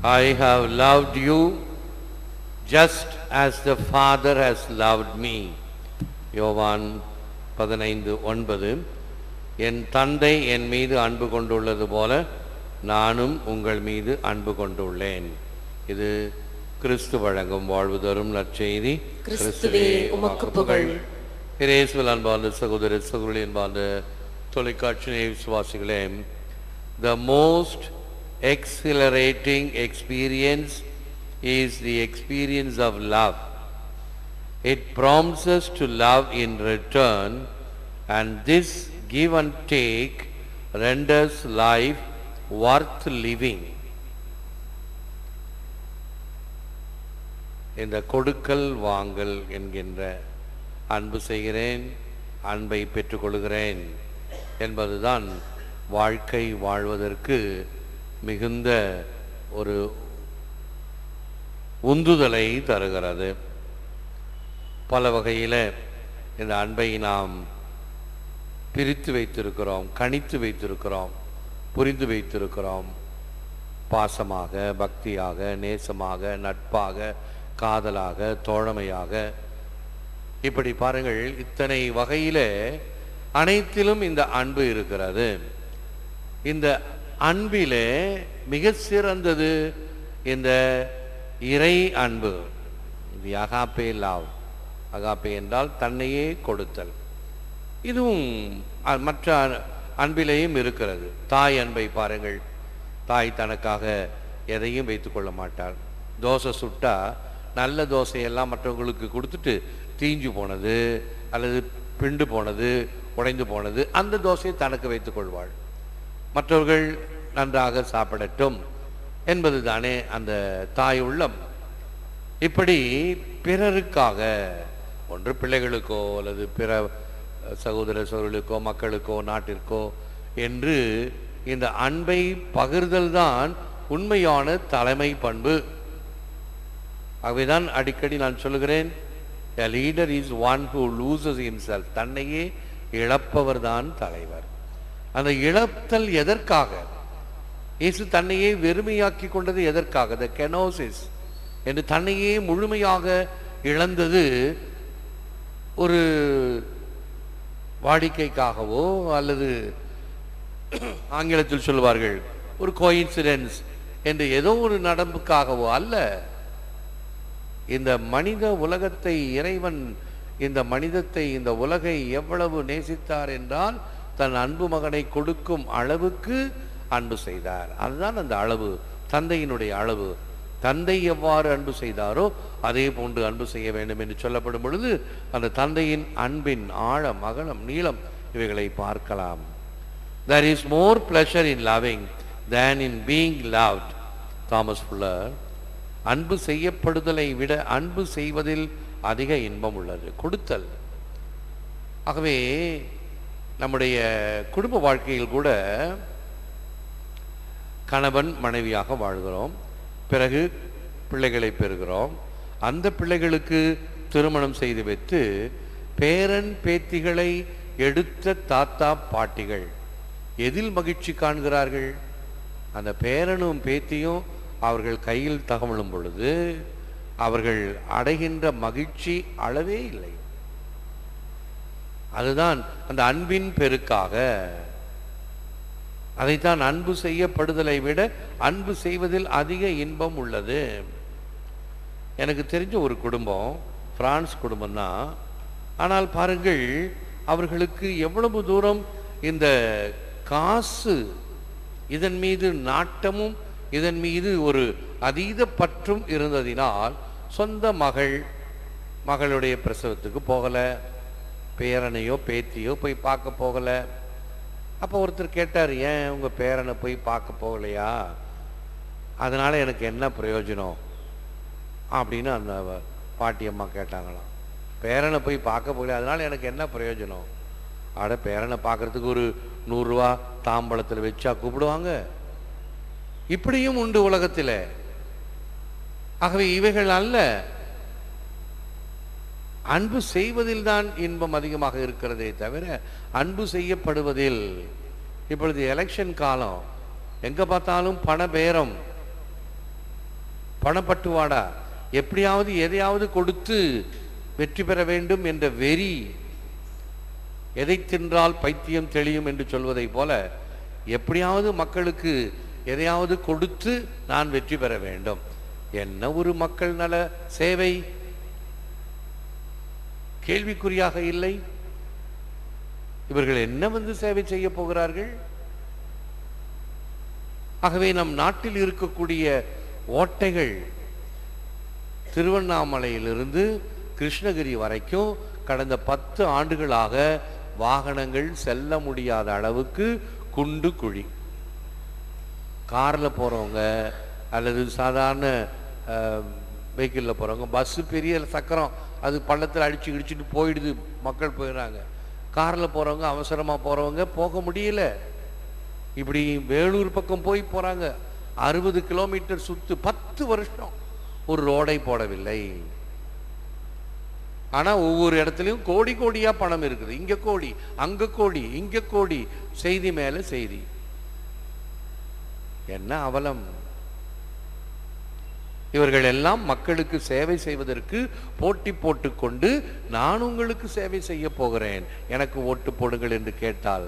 I have loved you just as the Father has loved me. யோவான் 15:9. என் தந்தை என் மீது அன்பு கொண்டுள்ளது போல நானும் உங்கள் மீது அன்பு கொண்டுள்ளேன். இது கிறிஸ்து வழங்கும் வாழ்வு தரும் நற்செய்தி. கிறிஸ்துவே உமக்கு புகழ். இயேசுவில் அன்பார்ந்த சகோதர சகோதரி, அன்பார்ந்த தொலைக்காட்சி விசுவாசிகளே, the most exhilarating experience is the experience of love. It prompts us to love in return, and this give and take renders life worth living. இந்த கொடுக்கல் வாங்கல் என்கின்ற அன்பு செய்கிறேன், அன்பை பெற்றுக்கொள்கிறேன் என்பதுதான் வாழ்க்கை வாழ்வதற்கு மிகுந்த ஒரு உந்துதலை தருகிறது. பல வகையில் இந்த அன்பை நாம் பிரித்து வைத்திருக்கிறோம், கணித்து வைத்திருக்கிறோம், புரிந்து வைத்திருக்கிறோம். பாசமாக, பக்தியாக, நேசமாக, நட்பாக, காதலாக, தோழமையாக, இப்படி பாருங்கள், இத்தனை வகையில் அனைத்திலும் இந்த அன்பு இருக்கிறது. இந்த அன்பிலே மிக சிறந்தது இந்த இறை அன்பு, தி அகாப்பே லவ். அகாப்பே என்றால் தன்னையே கொடுத்தல். இதுவும் மற்ற அன்பிலேயும் இருக்கிறது. தாய் அன்பை பாருங்கள். தாய் தனக்காக எதையும் வைத்து கொள்ள மாட்டாள். தோசை சுட்டா நல்ல தோசையெல்லாம் மற்றவங்களுக்கு கொடுத்துட்டு தீஞ்சு போனது அல்லது பிண்டு போனது, உடைந்து போனது, அந்த தோசையை தனக்கு வைத்துக் கொள்வாள். மற்றவர்கள் நன்றாக சாப்பிடட்டும் என்பது தானே அந்த தாய் உள்ளம். இப்படி பிறருக்காக, ஒன்று பிள்ளைகளுக்கோ அல்லது பிற சகோதர சகோதரர்களுக்கோ, மக்களுக்கோ, நாட்டிற்கோ என்று இந்த அன்பை பகிர்தல் தான் உண்மையான தலைமை பண்பு. ஆகவேதான் அடிக்கடி நான் சொல்லுகிறேன், a leader is one who loses himself. தன்னையே இழப்பவர் தான் தலைவர். அந்த இழத்தல் எதற்காக? இயேசு தன்னையே வெறுமையாக்கி கொண்டது எதற்காக? the kenosis என்று தன்னையே முழுமையாக இழந்தது ஒரு வாடிக்கைக்காகவோ அல்லது ஆங்கிலத்தில் சொல்லுவார்கள் ஒரு கோயின்சிடென்ஸ் என்று ஏதோ ஒரு நடப்புக்காகவோ அல்ல. இந்த மனித உலகத்தை இறைவன், இந்த மனிதத்தை, இந்த உலகை எவ்வளவு நேசித்தார் என்றால் தன் அன்பு மகனை கொடுக்கும் அளவுக்கு அன்பு செய்தார். அதுதான் அந்த அளவு, தந்தையினுடைய அளவு. தந்தை எவ்வாறு அன்பு செய்தாரோ அதே போன்று அன்பு செய்ய வேண்டும் என்று சொல்லப்படும் பொழுது அந்த தந்தையின் அன்பின் ஆழம், அகலம், நீளம் இவைகளை பார்க்கலாம். There is more pleasure in loving than in being loved. Thomas fuller. அன்பு செய்யப்படுதலை விட அன்பு செய்வதில் அதிக இன்பம் உள்ளது, கொடுத்தல். ஆகவே நம்முடைய குடும்ப வாழ்க்கையில் கூட கணவன் மனைவியாக வாழ்கிறோம், பிறகு பிள்ளைகளை பெறுகிறோம். அந்த பிள்ளைகளுக்கு திருமணம் செய்து வைத்து பேரன் பேத்திகளை எடுத்த தாத்தா பாட்டிகள் எதில் மகிழ்ச்சி காண்கிறார்கள்? அந்த பேரனும் பேத்தியும் அவர்கள் கையில் தகவலும் பொழுது அவர்கள் அடைகின்ற மகிழ்ச்சி அளவே இல்லை. அதுதான் அந்த அன்பின் பெருக்காக. அதைத்தான் அன்பு செய்யப்படுதலை விட அன்பு செய்வதில் அதிக இன்பம் உள்ளது. எனக்கு தெரிஞ்ச ஒரு குடும்பம், பிரான்ஸ் குடும்பம் தான். ஆனால் பாருங்கள், அவர்களுக்கு எவ்வளவு தூரம் இந்த காசு, இதன் மீது நாட்டமும் இதன் மீது ஒரு அதீத பற்றும் இருந்ததினால் சொந்த மகளுடைய பிரசவத்துக்கு போகலை, பேரனையோ பேத்தியோ போய் பார்க்க போகலை. அப்போ ஒருத்தர் கேட்டார், ஏன் உங்கள் பேரனை போய் பார்க்க போகலையா? அதனால் எனக்கு என்ன பிரயோஜனம் அப்படின்னு அந்த பாட்டியம்மா கேட்டாங்களாம். பேரனை போய் பார்க்க போகலையா, அதனால் எனக்கு என்ன பிரயோஜனம்? ஆட, பேரனை பார்க்குறதுக்கு ஒரு 100 ரூபா தாம்பளத்தில் வச்சா கூப்பிடுவாங்க. இப்படியும் உண்டு உலகத்தில். ஆகவே இவைகள் அல்ல, அன்பு செய்வதில் தான் இன்பம் அதிகமாக இருக்கிறதே தவிர அன்பு செய்யப்படுவதில். இப்பொழுது எலெக்ஷன் காலம், எங்கே பார்த்தாலும் பண பேரம். பணப்பட்டுவாடா, எப்படியாவது எதையாவது கொடுத்து வெற்றி பெற வேண்டும் என்ற வெறி, எதை தின்றால் பைத்தியம் தெளியும் என்று சொல்வதை போல எப்படியாவது மக்களுக்கு எதையாவது கொடுத்து நான் வெற்றி பெற வேண்டும். என்ன ஒரு மக்கள் நல சேவை, கேள்விக்குறியாக இல்லை. இவர்கள் என்ன சேவை செய்ய போகிறார்கள்? ஆகவே நம் நாட்டில் இருக்கக்கூடிய ஓட்டைகள் திருவண்ணாமலையிலிருந்து கிருஷ்ணகிரி வரைக்கும் கடந்த 10 ஆண்டுகளாக வாகனங்கள் செல்ல முடியாத அளவுக்கு குண்டு குழி. காரில் போகிறவங்க அல்லது சாதாரண வெஹிக்கிளில் போகிறவங்க, பஸ்ஸு பெரிய சக்கரம் அது பள்ளத்தில் அடித்து இடிச்சுட்டு போயிடுது, மக்கள் போயிடுறாங்க. காரில் போகிறவங்க, அவசரமாக போகிறவங்க போக முடியல. இப்படி வேலூர் பக்கம் போகிறாங்க, 60 கிலோமீட்டர் சுற்று, 10 வருஷம் ஒரு ரோடை போடவில்லை. ஆனால் ஒவ்வொரு இடத்துலையும் கோடி கோடியாக பணம் இருக்குது. இங்கே கோடி, அங்கே கோடி, இங்கே கோடி, செய்தி மேலே செய்தி. என்ன அவலம்! இவர்கள் எல்லாம் மக்களுக்கு சேவை செய்வதற்கு போட்டி போட்டுக்கொண்டு நான் உங்களுக்கு சேவை செய்ய போகிறேன், எனக்கு ஓட்டு போடுங்கள் என்று கேட்டால்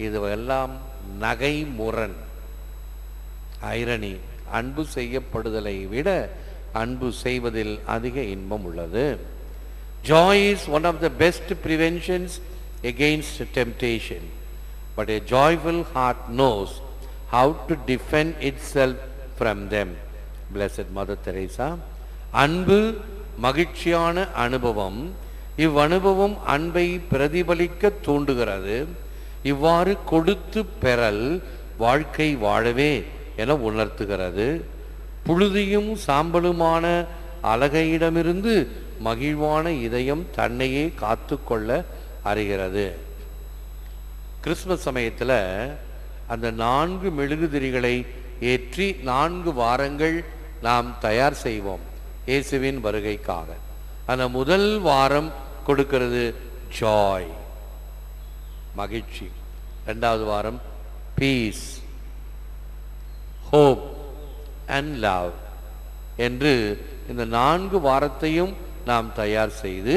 இதுவெல்லாம் நகை முரண், ஐரணி. அன்பு செய்யப்படுதலை விட அன்பு செய்வதில் அதிக இன்பம் உள்ளது. Joy is one of the best preventions against temptation, but a joyful heart knows how to defend itself from them. Blessed Mother Teresa. அன்பு மகிழ்ச்சியான அனுபவம். இவ்வனுபவம் அன்பை பிரதிபலிக்க தூண்டுகிறது. இவ்வாறு கொடுத்து பெறல் வாழ்க்கை வாழவே என உணர்த்துகிறது. புழுதியும் சாம்பலுமான அழகையிடமிருந்து மகிழ்வான இதயம் தன்னையே காத்து கொள்ள அறிகிறது. கிறிஸ்துமஸ் சமயத்தில் அந்த 4 மெழுகுதிரிகளை ஏற்றி 4 வாரங்கள் நாம் தயார் செய்வோம் இயேசுவின் வருகைக்காக. அந்த முதல் வாரம் கொடுக்கிறது ஜாய், மகிழ்ச்சி. 2வது வாரம் பீஸ், ஹோப் அண்ட் லவ் என்று இந்த 4 வாரத்தையும் நாம் தயார் செய்து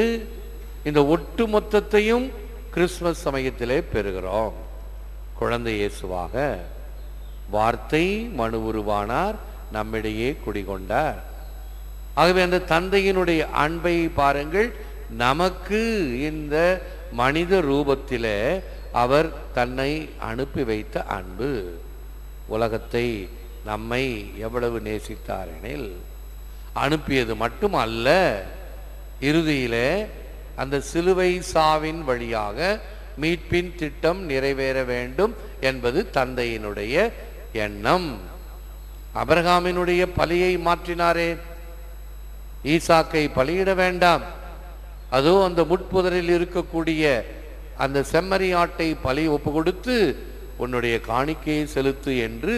இந்த ஒட்டு மொத்தத்தையும் கிறிஸ்துமஸ் சமயத்திலே பெறுகிறோம். குழந்தை இயேசுவாக வார்த்தை மனு உருவானார், நம்மிடையே குடிகொண்டார். ஆகவே அந்த தந்தையினுடைய அன்பை பாருங்கள். நமக்கு இந்த மனித ரூபத்திலே அவர் தன்னை அனுப்பி வைத்த அன்பு. உலகத்தை நம்மை எவ்வளவு நேசித்தார் எனில், அனுப்பியது மட்டும் அல்ல, இறுதியிலே அந்த சிலுவை சாவின் வழியாக மீட்பின் திட்டம் நிறைவேற வேண்டும் என்பது தந்தையினுடைய எண்ணம். ஆபிரகாமினுடைய பலியை மாற்றினாரே, ஈசாக்கை பலியிட வேண்டாம், அதோ அந்த முட்புதரில் இருக்கக்கூடிய அந்த செம்மறி ஆட்டை பலி ஒப்பு கொடுத்து உன்னுடைய காணிக்கையை செலுத்து என்று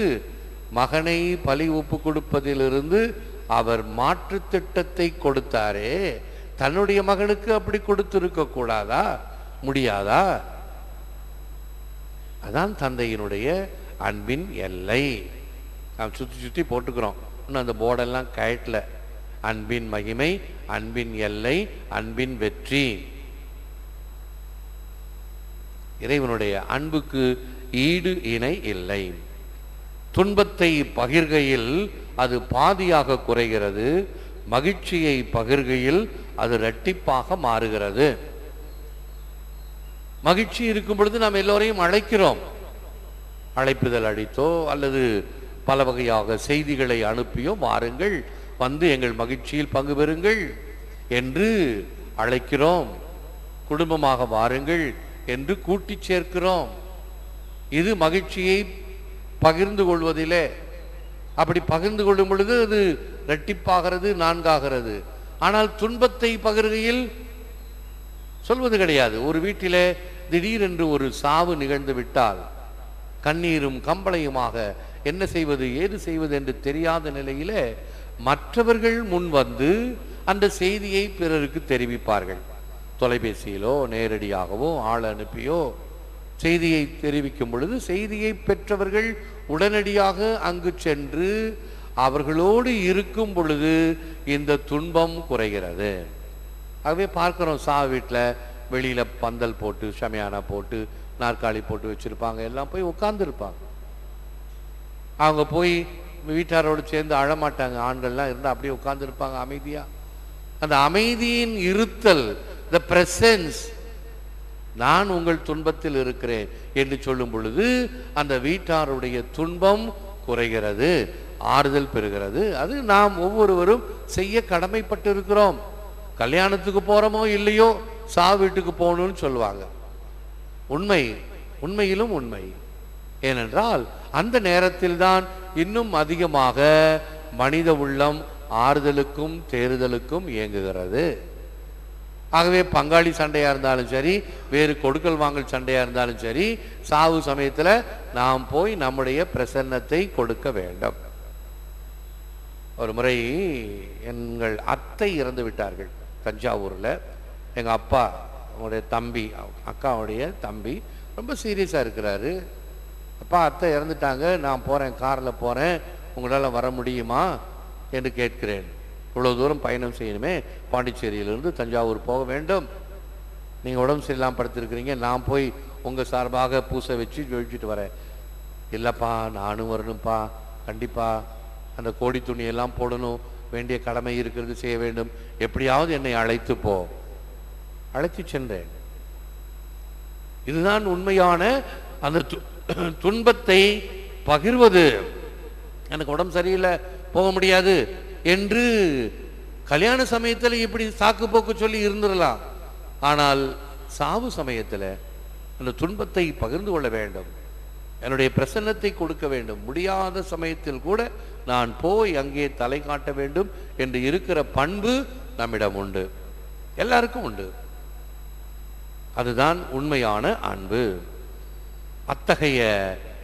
மகனை பலி ஒப்பு கொடுப்பதிலிருந்து அவர் மாற்று திட்டத்தை கொடுத்தாரே, தன்னுடைய மகனுக்கு அப்படி கொடுத்திருக்க கூடாதா? முடியாதா? அதான் தந்தையினுடைய அன்பின் எல்லை. நாம் சுற்றி சுற்றி போட்டுக்கிறோம், இன்னும் அந்த போர்டெல்லாம் கயட்டல. அன்பின் மகிமை, அன்பின் எல்லை, அன்பின் வெற்றி. இறைவனுடைய அன்புக்கு ஈடு இணை இல்லை. துன்பத்தை பகிர்கையில் அது பாதியாக குறைகிறது, மகிழ்ச்சியை பகிர்கையில் அது இரட்டிப்பாக மாறுகிறது. மகிழ்ச்சி இருக்கும் பொழுது நாம் எல்லோரையும் அழைக்கிறோம், அழைப்புதல் அடித்தோ அல்லது பல வகையாக செய்திகளை அனுப்பியோ வாருங்கள், வந்து எங்கள் மகிழ்ச்சியில் பங்கு பெறுங்கள் என்று அழைக்கிறோம். குடும்பமாக வாருங்கள் என்று கூட்டி சேர்க்கிறோம். இது மகிழ்ச்சியை பகிர்ந்து கொள்வதிலே. அப்படி பகிர்ந்து கொள்ளும் பொழுது அது இரட்டிப்பாகிறது, 4ஆகிறது. ஆனால் துன்பத்தை பகிர்கையில் சொல்வது கிடையாது. ஒரு வீட்டிலே திடீரென்று ஒரு சாவு நிகழ்ந்து விட்டால் கண்ணீரும் கம்பளையுமாக என்ன செய்வது ஏது செய்வது என்று தெரியாத நிலையிலே மற்றவர்கள் முன் வந்து அந்த செய்தியை பிறருக்கு தெரிவிப்பார்கள். தொலைபேசியிலோ நேரடியாகவோ ஆள் அனுப்பியோ செய்தியை தெரிவிக்கும் பொழுது செய்தியை பெற்றவர்கள் உடனடியாக அங்கு சென்று அவர்களோடு இருக்கும் பொழுது இந்த துன்பம் குறைகிறது. ஆகவே பார்க்கிறோம், வீட்டில் வெளியில் பந்தல் போட்டு ஷமியானா போட்டு நாற்காலி போட்டு வச்சுருப்பாங்க, எல்லாம் போய் உட்கார்ந்துருப்பாங்க. அவங்க போய் வீட்டாரோடு சேர்ந்து அழமாட்டாங்க. ஆண்கள்லாம் இருந்தால் அப்படியே உட்கார்ந்துருப்பாங்க அமைதியாக. அந்த அமைதியின் இருத்தல், த பிரசன்ஸ், நான் உங்கள் துன்பத்தில் இருக்கிறேன் என்று சொல்லும் பொழுது அந்த வீட்டாருடைய துன்பம் குறைகிறது, ஆறுதல் பெறுகிறது. அது நாம் ஒவ்வொருவரும் செய்ய கடமைப்பட்டு இருக்கிறோம். கல்யாணத்துக்கு போகிறோமோ இல்லையோ வீட்டுக்கு போகணும்னு சொல்லுவாங்க. உண்மை, உண்மையிலும் உண்மை. ஏனென்றால் அந்த நேரத்தில் தான் இன்னும் அதிகமாக மனித உள்ளம் ஆறுதலுக்கும் தேறுதலுக்கும் இயங்குகிறது. ஆகவே பங்காளி சண்டையாக இருந்தாலும் சரி, வேறு கொடுக்கல் வாங்கல் சண்டையாக இருந்தாலும் சரி, சாவு சமயத்தில் நாம் போய் நம்முடைய பிரசன்னத்தை கொடுக்க வேண்டும். ஒரு முறை எங்கள் அத்தை இறந்து விட்டார்கள் தஞ்சாவூரில். எங்கள் அப்பா அவங்களுடைய தம்பி, அக்காவுடைய தம்பி ரொம்ப சீரியஸாக இருக்கிறாரு. அப்பா அத்தை இறந்துட்டாங்க, நான் போகிறேன், காரில் போகிறேன், உங்களால் வர முடியுமா என்று கேட்கிறேன். இவ்வளோ தூரம் பயணம் செய்யணுமே, பாண்டிச்சேரியிலிருந்து தஞ்சாவூர் போக வேண்டும், நீங்கள் உடம்பு சரியில்லாமல் படுத்திருக்கிறீங்க, நான் போய் உங்கள் சார்பாக பூசை வச்சு ஜொழிச்சிட்டு வரேன். இல்லைப்பா நானும் வரணும்ப்பா, கண்டிப்பாக அந்த கோடி துணியெல்லாம் போடணும், வேண்டிய கடமை இருக்கிறது, செய்ய வேண்டும், எப்படியாவது என்னை அழைத்து போ. அழைத்து சென்றேன். இதுதான் உண்மையான அந்த துன்பத்தை பகிர்வது. எனக்கு உடம்பு சரியில்லை, போக முடியாது என்று கல்யாண சமயத்தில் இப்படி சாக்கு போக்கு சொல்லி இருந்துடலாம். ஆனால் சாவு சமயத்தில் அந்த துன்பத்தை பகிர்ந்து கொள்ள வேண்டும், என்னுடைய பிரசன்னத்தை கொடுக்க வேண்டும். முடியாத சமயத்தில் கூட நான் போய் அங்கே தலை காட்ட வேண்டும் என்று இருக்கிற பண்பு நம்மிடம் உண்டு, எல்லாருக்கும் உண்டு. அதுதான் உண்மையான அன்பு. அத்தகைய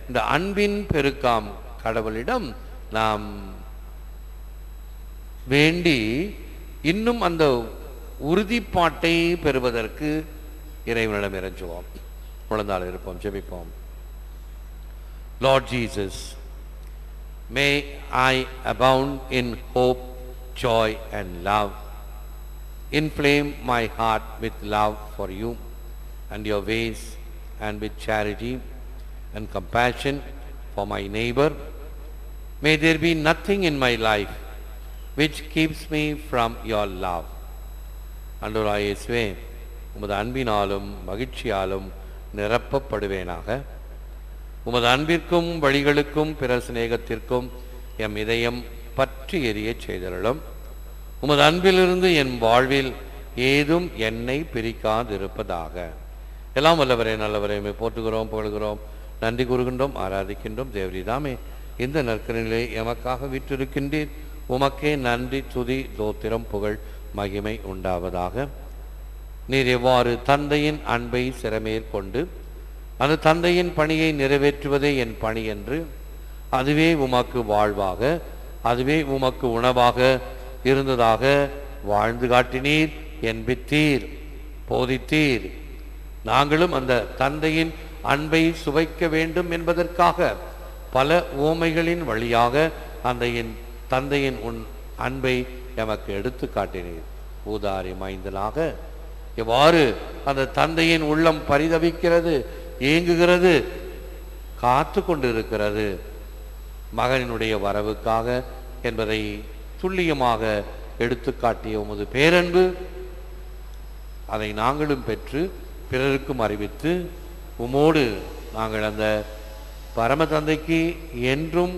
இந்த அன்பின் பெருக்காம் கடவுளிடம் நாம் வேண்டி இன்னும் அந்த உறுதிப்பாட்டை பெறுவதற்கு இறைவனிடம் இறைஞ்சுவோம். முழந்தாள் இருப்போம், ஜெபிப்போம். Lord Jesus, may I abound in hope, joy and love. Inflame my heart with love for you and your ways, and with charity and compassion for my neighbor. May there be nothing in my life which keeps me from your love. ஆண்டவராகிய இயேசுவே, உமது அன்பினாலும் மகிழ்ச்சியாலும் நிரப்பப்படுவேனாக. உமது அன்பிற்கும் வழிகளுக்கும் பிறர் சிநேகத்திற்கும் M இதயம் பற்றி எரிய செய்தருளும். உமது அன்பிலிருந்து என் வாழ்வில் ஏதும் என்னை பிரிக்காதிருப்பதாக. எல்லாம் வல்லவரே, நல்லவரே, போற்றுகிறோம், புகழ்கிறோம், நன்றி கூறுகின்றோம், ஆராதிக்கின்றோம். தேவரீதாமே இந்த நற்கரிலே எமக்காக விற்றிருக்கின்றீர். உமக்கே நன்றி, துதி, தோத்திரம், புகழ், மகிமை உண்டாவதாக. நீர் எவ்வாறு தந்தையின் அன்பை சிறமேற்கொண்டு அந்த தந்தையின் பணியை நிறைவேற்றுவதே என் பணி என்று, அதுவே உமக்கு வாழ்வாக, அதுவே உமக்கு உணவாக இருந்ததாக வாழ்ந்து காட்டினீர், என்பித்தீர், போதித்தீர். நாங்களும் அந்த தந்தையின் அன்பை சுவைக்க வேண்டும் என்பதற்காக பல உவமைகளின் வழியாக அந்த தந்தையின் அன்பை எமக்கு எடுத்து காட்டினீர். ஊதாரி மைந்தலாக எவ்வாறு அந்த தந்தையின் உள்ளம் பரிதவிக்கிறது, ஏங்குகிறது, காத்து கொண்டிருக்கிறது மகனினுடைய வரவுக்காக என்பதை துல்லியமாக எடுத்து காட்டிய உமது பேரன்பு, அதை நாங்களும் பெற்று பிறருக்கும் அறிவித்து உமோடு நாங்கள் அந்த பரம தந்தைக்கு என்றும்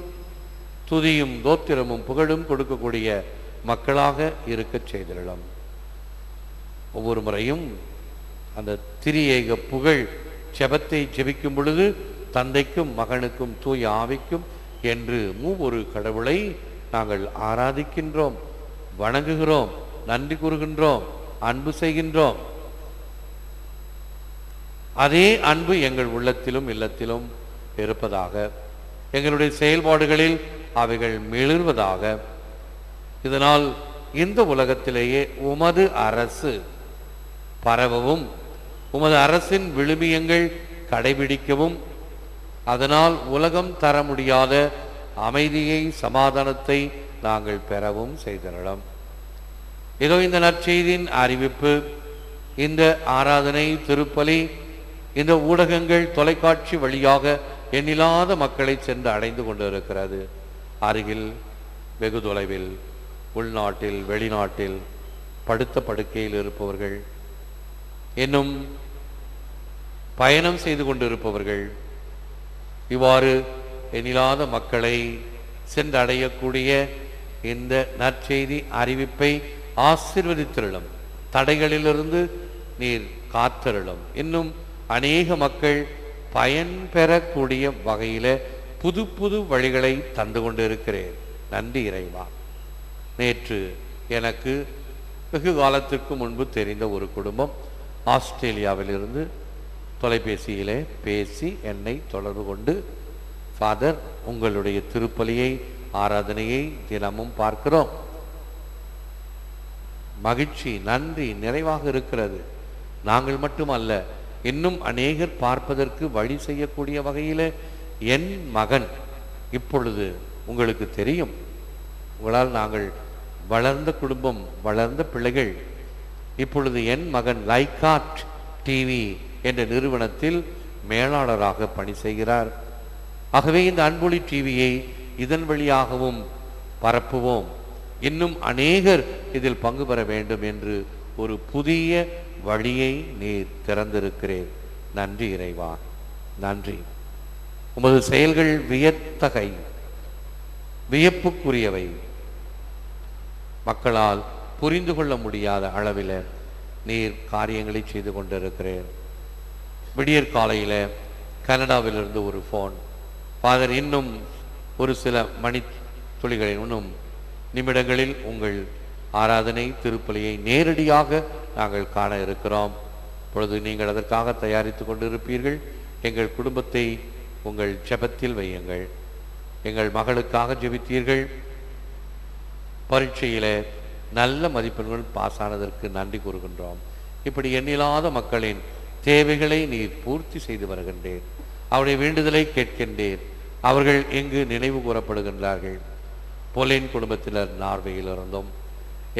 துதியும் தோத்திரமும் புகழும் கொடுக்கக்கூடிய மக்களாக இருக்கச் செய்திடலாம். ஒவ்வொரு முறையும் அந்த திரியேக புகழ் ஜெபத்தை ஜெபிக்கும் பொழுது தந்தைக்கும் மகனுக்கும் தூய ஆவிக்கும் என்று மூவொரு கடவுளை நாங்கள் ஆராதிக்கின்றோம், வணங்குகிறோம், நன்றி கூறுகின்றோம், அன்பு செய்கின்றோம். அதே அன்பு எங்கள் உள்ளத்திலும் இல்லத்திலும் இருப்பதாக, எங்களுடைய செயல்பாடுகளில் அவைகள் மிளிர்வதாக. இதனால் இந்த உலகத்திலேயே உமது அரசு பரவவும், உமது அரசின் விழுமியங்கள் கடைபிடிக்கவும், அதனால் உலகம் தர முடியாத அமைதியை, சமாதானத்தை நாங்கள் பெறவும் செய்திடலாம். இதோ இந்த நற்செய்தியின் அறிவிப்பு, இந்த ஆராதனை, திருப்பலி, இந்த ஊடகங்கள், தொலைக்காட்சி வழியாக எண்ணில்லாத மக்களை சென்று அடைந்து கொண்டிருக்கிறது. அருகில், வெகு தொலைவில், உள்நாட்டில், வெளிநாட்டில் படுத்த படுக்கையில் இருப்பவர்கள், இன்னும் பயணம் செய்து கொண்டிருப்பவர்கள், இவ்வாறு எண்ணில்லாத மக்களை சென்றடையக்கூடிய இந்த நற்செய்தி அறிவிப்பை ஆசீர்வதித்திருளும். தடைகளிலிருந்து நீர் காத்தருளும். இன்னும் அநேக மக்கள் பயன்பெறக்கூடிய வகையில புது புது வழிகளை தந்து கொண்டிருக்கிறேன். நன்றி இறைவா. நேற்று எனக்கு வெகு காலத்திற்கு முன்பு தெரிந்த ஒரு குடும்பம் ஆஸ்திரேலியாவிலிருந்து தொலைபேசியிலே பேசி என்னை தொடர்பு கொண்டு, ஃபாதர், உங்களுடைய திருப்பலியை, ஆராதனையை தினமும் பார்க்கிறோம். மகிழ்ச்சி, நன்றி, நிறைவாக இருக்கிறது. நாங்கள் மட்டுமல்ல, இன்னும் அநேகர் பார்ப்பதற்கு வழி செய்யக்கூடிய வகையில் என் மகன், இப்பொழுது உங்களுக்கு தெரியும், உங்களால் நாங்கள் வளர்ந்த குடும்பம், வளர்ந்த பிள்ளைகள், இப்பொழுது என் மகன் லைகாட் டிவி என்ற நிறுவனத்தில் மேலாளராக பணி செய்கிறார். ஆகவே இந்த அன்பொலி டிவியை இதன் வழியாகவும் பரப்புவோம். இன்னும் அநேகர் இதில் பங்கு பெற வேண்டும் என்று ஒரு புதிய வழியை நீர் திறந்திருக்கிறேன். நன்றி இறைவா, நன்றி. உமது செயல்கள் வியத்தகை, வியப்புக்குரியவை. மக்களால் புரிந்து கொள்ள முடியாத அளவில் நீர் காரியங்களை செய்து கொண்டிருக்கிறேன். விடியற் காலையில் கனடாவிலிருந்து ஒரு ஃபோன், ஃபாதர், இன்னும் ஒரு சில மணி துளிகளில், இன்னும் நிமிடங்களில் உங்கள் ஆராதனை, திருப்பலியை நேரடியாக நாங்கள் காண இருக்கிறோம். பொழுது நீங்கள் அதற்காக தயாரித்து கொண்டிருப்பீர்கள். எங்கள் குடும்பத்தை உங்கள் ஜெபத்தில் வையுங்கள். எங்கள் மகளுக்காக ஜெபித்தீர்கள். பரீட்சையில் நல்ல மதிப்பெண்கள் பாஸ் ஆனதற்கு நன்றி கூறுகின்றோம். இப்படி எண்ணில்லாத மக்களின் தேவைகளை நீர் பூர்த்தி செய்து வருகின்றேன். அவருடைய வேண்டுதலை கேட்கின்றேன். அவர்கள் எங்கு நினைவு கூறப்படுகின்றார்கள்? போலின் குடும்பத்தினர் நார்வேயில் இருந்தும்,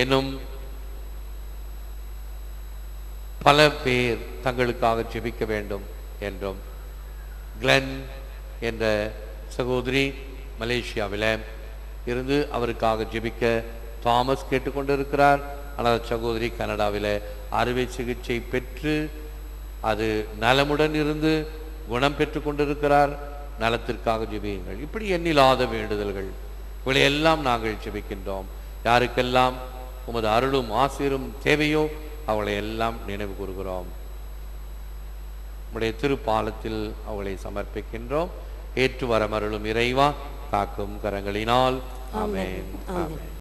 இன்னும் பல பேர் தங்களுக்காக ஜெபிக்க வேண்டும் என்றும், கிளென் என்ற சகோதரி மலேசியாவில் இருந்து அவருக்காக ஜெபிக்க தாமஸ் கேட்டுக்கொண்டிருக்கிறார். ஆனால் சகோதரி கனடாவில் அறுவை சிகிச்சை பெற்று அது நலமுடன் இருந்து குணம் பெற்று கொண்டிருக்கிறார். நலத்திற்காக ஜெபியுங்கள். இப்படி எண்ணில்லாத வேண்டுதல்கள், இவளை எல்லாம் நாங்கள் ஜெபிக்கின்றோம். யாருக்கெல்லாம் உமது அருளும் ஆசீரும் தேவையோ அவளை எல்லாம் நினைவு கூறுகிறோம். உம்முடைய திருப்பாலத்தில் அவளை சமர்ப்பிக்கின்றோம். ஏற்று வரமருளும் இறைவா, காக்கும் கரங்களினால். ஆமென், ஆமென்.